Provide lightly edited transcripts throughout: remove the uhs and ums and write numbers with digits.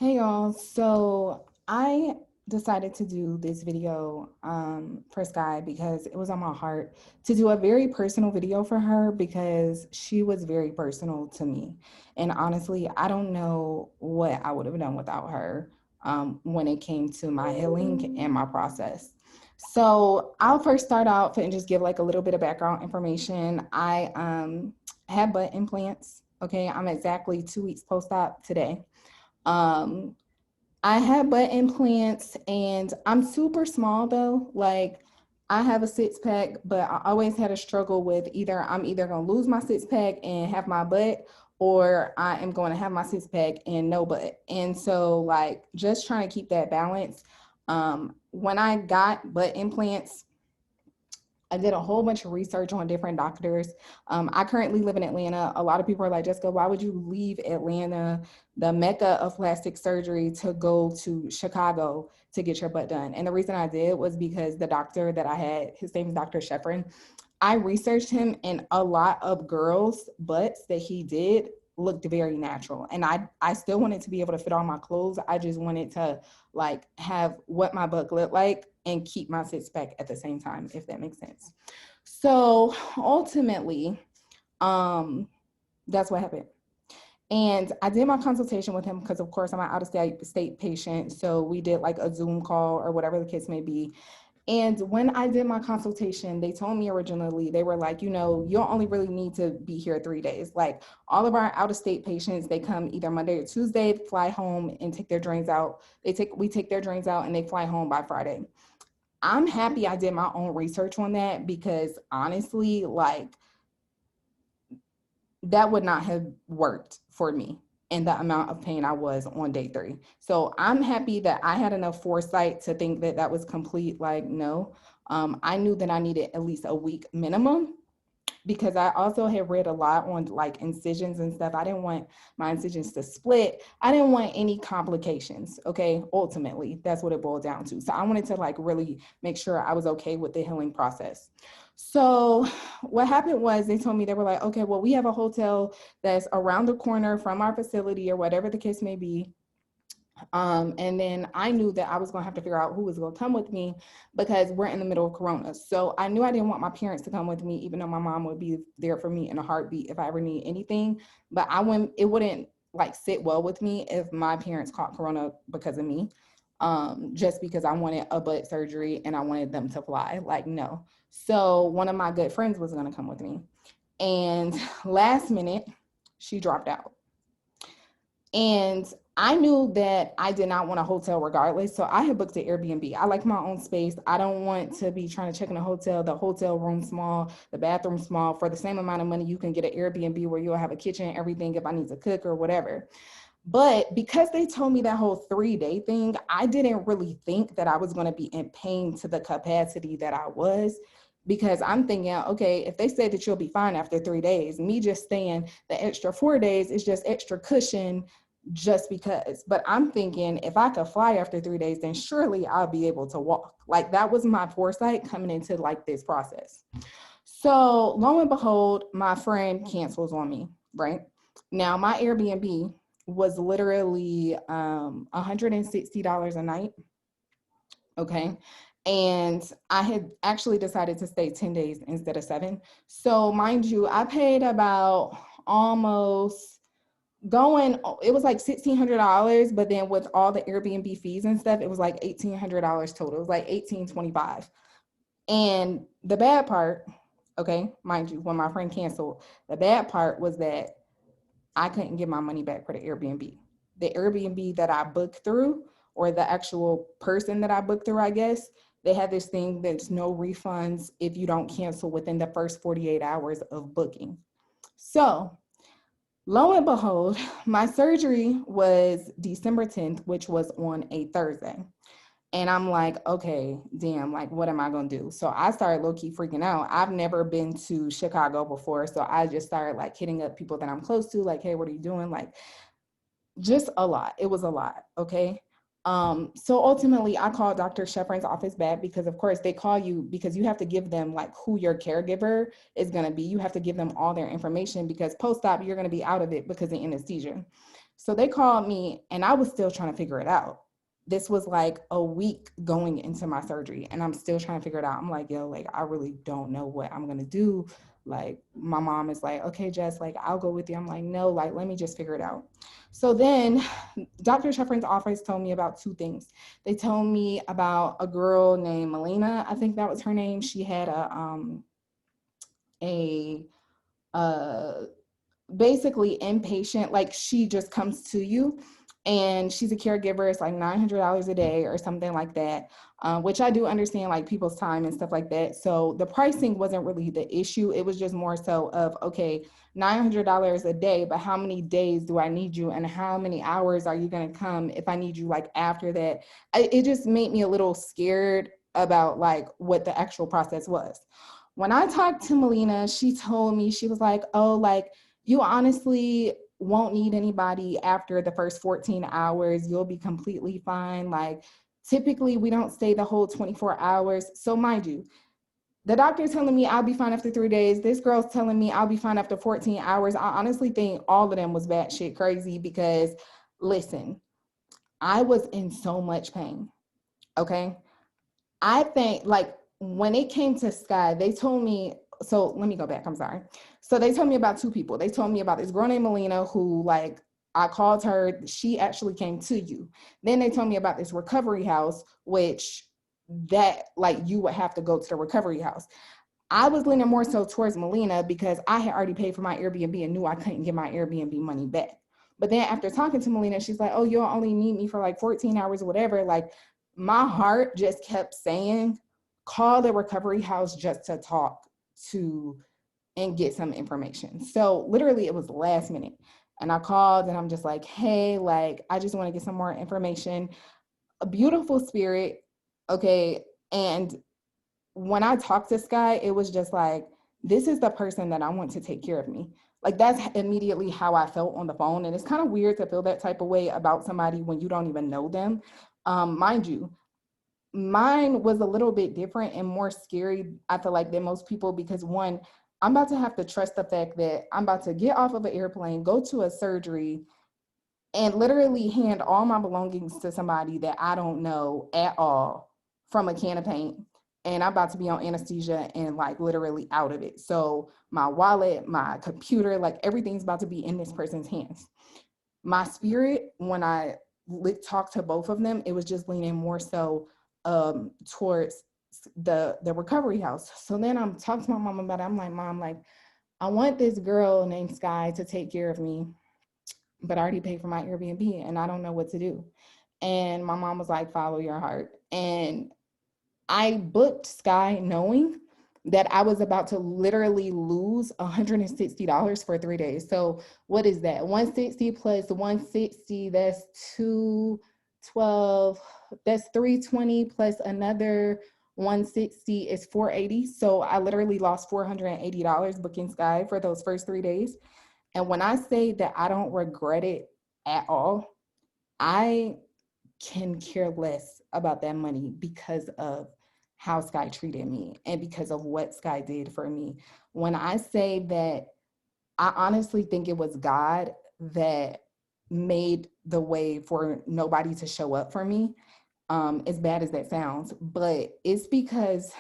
Hey y'all, so I decided to do this video for Sky because it was on my heart to do a very personal video for her because she was very personal to me. And honestly, I don't know what I would have done without her when it came to my healing and my process. So I'll first start out and just give like a little bit of background information. I had butt implants. Okay, I'm exactly 2 weeks post-op today. Um, I had butt implants and I'm super small though. Like I have a six pack, but I always had a struggle with I'm either gonna lose my six pack and have my butt, or I am going to have my six pack and no butt. And so like just trying to keep that balance. When I got butt implants, I did a whole bunch of research on different doctors. I currently live in Atlanta. A lot of people are like, Jessica, why would you leave Atlanta, the mecca of plastic surgery, to go to Chicago to get your butt done? And the reason I did was because the doctor that I had, his name is Dr. Sheffrin. I researched him, and a lot of girls' butts that he did looked very natural. And I still wanted to be able to fit all my clothes. I just wanted to like have what my butt looked like and keep my six pack at the same time, if that makes sense. So ultimately, um, that's what happened. And I did my consultation with him because, of course, I'm an out-of-state patient. So we did like a Zoom call or whatever the case may be. And when I did my consultation, they told me originally, they were like, you'll only really need to be here 3 days. Like all of our out-of-state patients, they come either Monday or Tuesday, fly home and take their drains out. We take their drains out and they fly home by Friday. I'm happy I did my own research on that because honestly, like that would not have worked for me in the amount of pain I was on day 3. So I'm happy that I had enough foresight to think that that was complete. Like, no, I knew that I needed at least a week minimum because I also had read a lot on like incisions and stuff. I didn't want my incisions to split. I didn't want any complications. Okay. Ultimately, that's what it boiled down to. So I wanted to like really make sure I was okay with the healing process. So what happened was they told me, they were like, okay, well, we have a hotel that's around the corner from our facility or whatever the case may be. And then I knew that I was going to have to figure out who was going to come with me because we're in the middle of Corona. So I knew I didn't want my parents to come with me, even though my mom would be there for me in a heartbeat if I ever need anything. But it wouldn't like sit well with me if my parents caught Corona because of me. Just because I wanted a butt surgery and I wanted them to fly. Like, no. So one of my good friends was going to come with me. And last minute, she dropped out. And I knew that I did not want a hotel regardless. So I had booked an Airbnb. I like my own space. I don't want to be trying to check in a hotel. The hotel room small, the bathroom small. For the same amount of money, you can get an Airbnb where you'll have a kitchen, everything if I need to cook or whatever. But because they told me that whole 3-day thing, I didn't really think that I was going to be in pain to the capacity that I was. Because I'm thinking, okay, if they say that you'll be fine after 3 days, me just staying the extra 4 days is just extra cushion just because. But I'm thinking if I could fly after 3 days, then surely I'll be able to walk. Like that was my foresight coming into like this process. So lo and behold, my friend cancels on me, right? Now my Airbnb was literally $160 a night. Okay. And I had actually decided to stay 10 days instead of 7. So mind you, I paid about almost it was like $1,600, but then with all the Airbnb fees and stuff, it was like $1,800 total. It was like $1,825. And the bad part, okay, mind you, when my friend canceled, the bad part was that I couldn't get my money back for the Airbnb. The Airbnb that I booked through, or the actual person that I booked through, I guess, they had this thing that's no refunds if you don't cancel within the first 48 hours of booking. So lo and behold, my surgery was December 10th, which was on a Thursday. And I'm like, okay, damn, like, what am I going to do? So I started low-key freaking out. I've never been to Chicago before. So I just started like hitting up people that I'm close to, like, hey, what are you doing? Like, just a lot. It was a lot. Okay. So ultimately I called Dr. Sheffrin's office back because of course they call you because you have to give them like who your caregiver is going to be. You have to give them all their information because post-op, you're going to be out of it because of anesthesia. So they called me and I was still trying to figure it out. This was like a week going into my surgery and I'm still trying to figure it out. I'm like, yo, like, I really don't know what I'm going to do. Like, my mom is like, okay, Jess, like, I'll go with you. I'm like, no, like, let me just figure it out. So then Dr. Sheffrin's office told me about two things. They told me about a girl named Melina. I think that was her name. She had a basically inpatient, like she just comes to you and she's a caregiver. It's like $900 a day or something like that, which I do understand, like people's time and stuff like that. So the pricing wasn't really the issue. It was just more so of, okay, $900 a day, but how many days do I need you and how many hours are you going to come if I need you like after that? It just made me a little scared about like what the actual process was. When I talked to Melina, she told me, she was like, oh, like, you honestly won't need anybody after the first 14 hours. You'll be completely fine. Like, typically, we don't stay the whole 24 hours. So, mind you, the doctor's telling me I'll be fine after 3 days. This girl's telling me I'll be fine after 14 hours. I honestly think all of them was batshit crazy because, listen, I was in so much pain. Okay. I think like when it came to Sky, they told me, so let me go back, I'm sorry. So they told me about two people. They told me about this girl named Melina who like, I called her, she actually came to you. Then they told me about this recovery house, which that like you would have to go to the recovery house. I was leaning more so towards Melina because I had already paid for my Airbnb and knew I couldn't get my Airbnb money back. But then after talking to Melina, she's like, oh, you'll only need me for like 14 hours or whatever. Like my heart just kept saying, call the recovery house just to talk to and get some information. So literally it was last minute. And I called and I'm just like, hey, like, I just want to get some more information. A beautiful spirit. Okay. And when I talked to Sky, it was just like, this is the person that I want to take care of me. Like that's immediately how I felt on the phone. And it's kind of weird to feel that type of way about somebody when you don't even know them. Mind you, mine was a little bit different and more scary, I feel like, than most people because one, I'm about to have to trust the fact that I'm about to get off of an airplane, go to a surgery, and literally hand all my belongings to somebody that I don't know at all from a can of paint. And I'm about to be on anesthesia and like literally out of it. So my wallet, my computer, like everything's about to be in this person's hands. My spirit, when I talked to both of them, it was just leaning more so towards the recovery house. So then I'm talking to my mom about it. I'm like, Mom, like, I want this girl named Sky to take care of me, but I already paid for my Airbnb and I don't know what to do. And my mom was like, follow your heart. And I booked Sky knowing that I was about to literally lose $160 for 3 days. So what is that? 160 plus 160, that's 212, that's 320 plus another 160 is 480. So I literally lost $480 booking Sky for those first 3 days. And when I say that I don't regret it at all, I can care less about that money because of how Sky treated me and because of what Sky did for me. When I say that I honestly think it was God that made the way for nobody to show up for me, as bad as that sounds, but it's because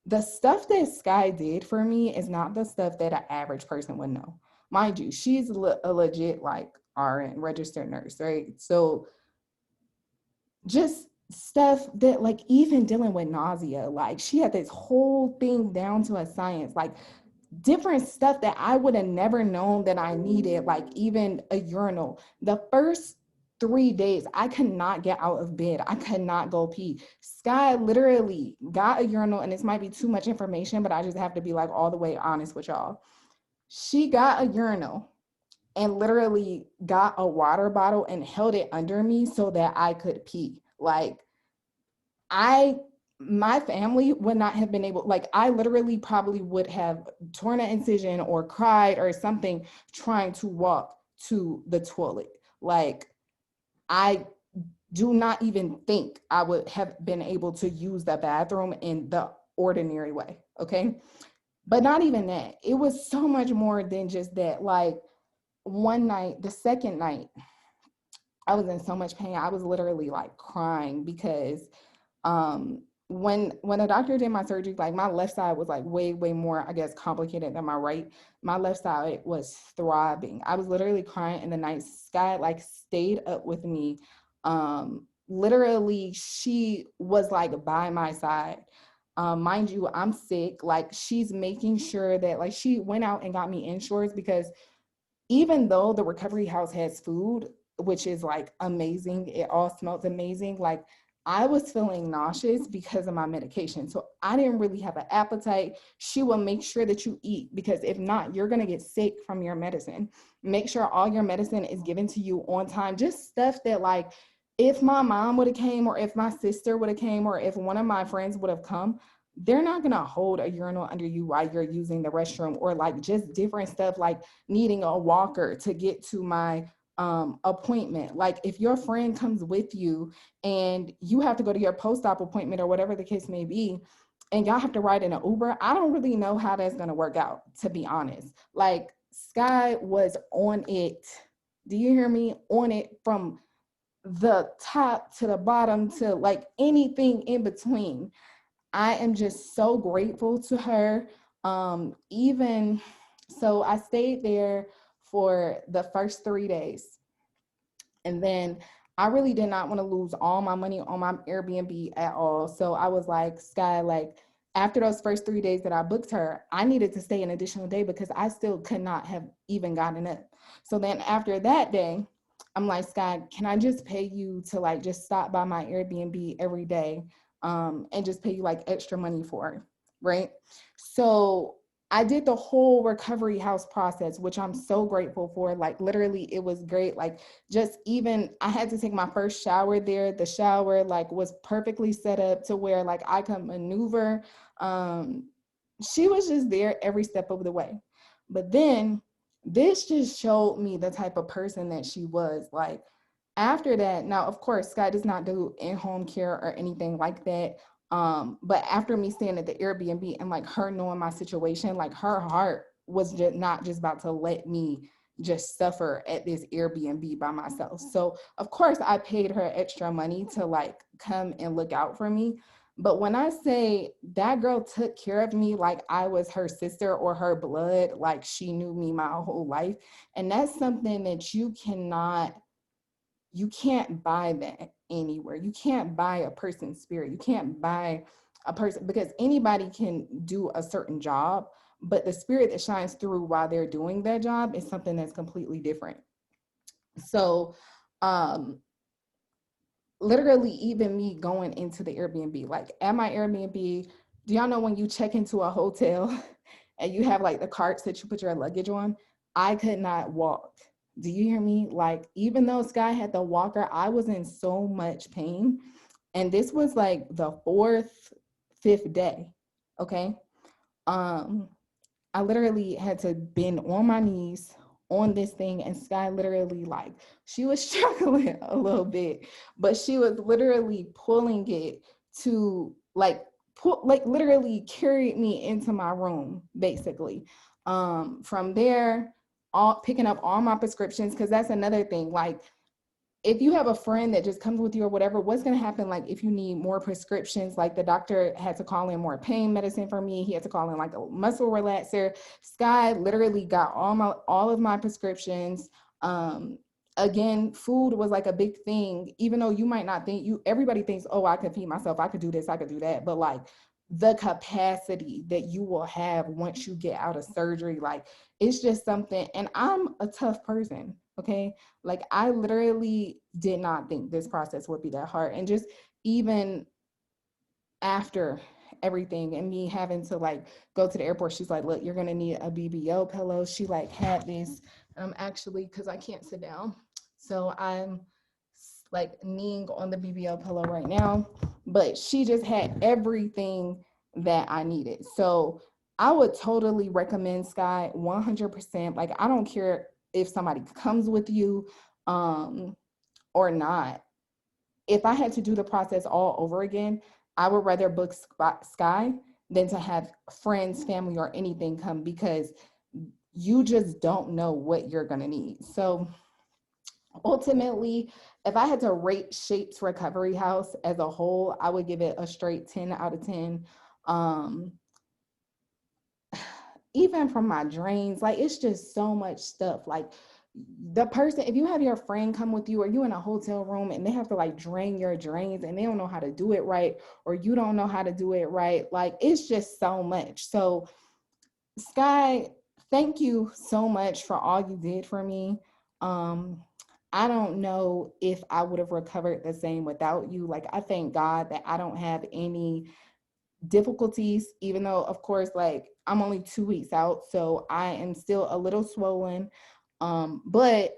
the stuff that Sky did for me is not the stuff that an average person would know. Mind you, she's a legit like RN, registered nurse, right? So just stuff that like even dealing with nausea, like she had this whole thing down to a science, like different stuff that I would have never known that I needed, like even a urinal. The first 3 days, I could not get out of bed. I could not go pee. Sky literally got a urinal, and this might be too much information, but I just have to be like all the way honest with y'all. She got a urinal and literally got a water bottle and held it under me so that I could pee. Like my family would not have been able, like I literally probably would have torn an incision or cried or something trying to walk to the toilet. Like I do not even think I would have been able to use the bathroom in the ordinary way. Okay. But not even that. It was so much more than just that. Like one night, the second night, I was in so much pain. I was literally like crying because when the doctor did my surgery, like my left side was like way more, I guess, complicated than my right. My left side was throbbing. I was literally crying in the night. Sky like stayed up with me. Literally she was like by my side. Mind you, I'm sick. Like she's making sure that like she went out and got me insurance because even though the recovery house has food, which is like amazing, it all smells amazing. Like I was feeling nauseous because of my medication. So I didn't really have an appetite. She will make sure that you eat because if not, you're going to get sick from your medicine. Make sure all your medicine is given to you on time. Just stuff that like if my mom would have came or if my sister would have came or if one of my friends would have come, they're not going to hold a urinal under you while you're using the restroom or like just different stuff like needing a walker to get to my appointment. Like if your friend comes with you and you have to go to your post-op appointment or whatever the case may be, and y'all have to ride in an Uber, I don't really know how that's going to work out, to be honest. Like Sky was on it. Do you hear me? On it from the top to the bottom to like anything in between. I am just so grateful to her. Even so, I stayed there for the first 3 days. And then I really did not want to lose all my money on my Airbnb at all. So I was like, Sky, like after those first 3 days that I booked her, I needed to stay an additional day because I still could not have even gotten up. So then after that day, I'm like, Sky, can I just pay you to like just stop by my Airbnb every day and just pay you like extra money for it, right? So I did the whole recovery house process, which I'm so grateful for. Like literally, it was great. Like just even I had to take my first shower there. The shower like was perfectly set up to where like I could maneuver. Um, she was just there every step of the way. But then this just showed me the type of person that she was. Like after that, now of course, Sky does not do in-home care or anything like that. But after me staying at the Airbnb and like her knowing my situation, like her heart was just not just about to let me just suffer at this Airbnb by myself. So of course I paid her extra money to like come and look out for me. But when I say that girl took care of me like I was her sister or her blood, like she knew me my whole life. And that's something that you can't buy that anywhere. You can't buy a person's spirit. You can't buy a person because anybody can do a certain job, but the spirit that shines through while they're doing that job is something that's completely different. So, um, literally, even me going into the Airbnb, like at my Airbnb, do y'all know when you check into a hotel and you have like the carts that you put your luggage on? I could not walk. Do you hear me? Like, even though Sky had the walker, I was in so much pain. And this was like the fourth, fifth day. Okay. Um, I literally had to bend on my knees on this thing, and Sky literally like she was struggling a little bit, but she was literally pulling it to like pull like literally carried me into my room basically. From there, all picking up all my prescriptions because that's another thing. Like if you have a friend that just comes with you or whatever, what's going to happen? Like if you need more prescriptions, like the doctor had to call in more pain medicine for me. He had to call in like a muscle relaxer. Sky literally got all of my prescriptions. Again, food was like a big thing, even though you might not think everybody thinks, oh, I could feed myself. I could do this. I could do that. But like the capacity that you will have once you get out of surgery, like it's just something. And I'm a tough person. Okay. Like I literally did not think this process would be that hard. And just even after everything and me having to like go to the airport, she's like, look, you're gonna need a BBO pillow. She like had this actually because I can't sit down. So I'm like kneeing on the BBO pillow right now. But she just had everything that I needed. So I would totally recommend Sky 100%. Like I don't care if somebody comes with you or not. If I had to do the process all over again, I would rather book Sky than to have friends, family, or anything come because You just don't know what you're going to need. So ultimately, if I had to rate Shapes Recovery House as a whole, I would give it a straight 10 out of 10. Um, Even from my drains, like it's just so much stuff. Like the person, if you have your friend come with you or you in a hotel room and they have to like drain your drains and they don't know how to do it right, or you don't know how to do it right, like it's just so much. So Sky, thank you so much for all you did for me. Um, I don't know if I would have recovered the same without you. Like, I thank God that I don't have any difficulties, even though, of course, like I'm only 2 weeks out, so I am still a little swollen. But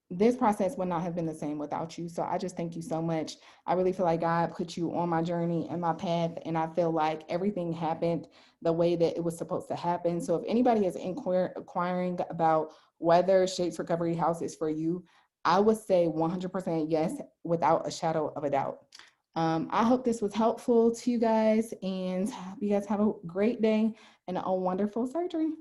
this process would not have been the same without you. So I just thank you so much. I really feel like God put you on my journey and my path, and I feel like everything happened the way that it was supposed to happen. So if anybody is inquiring about whether Shapes Recovery House is for you, I would say 100% yes, without a shadow of a doubt. I hope this was helpful to you guys, and you guys have a great day and a wonderful surgery.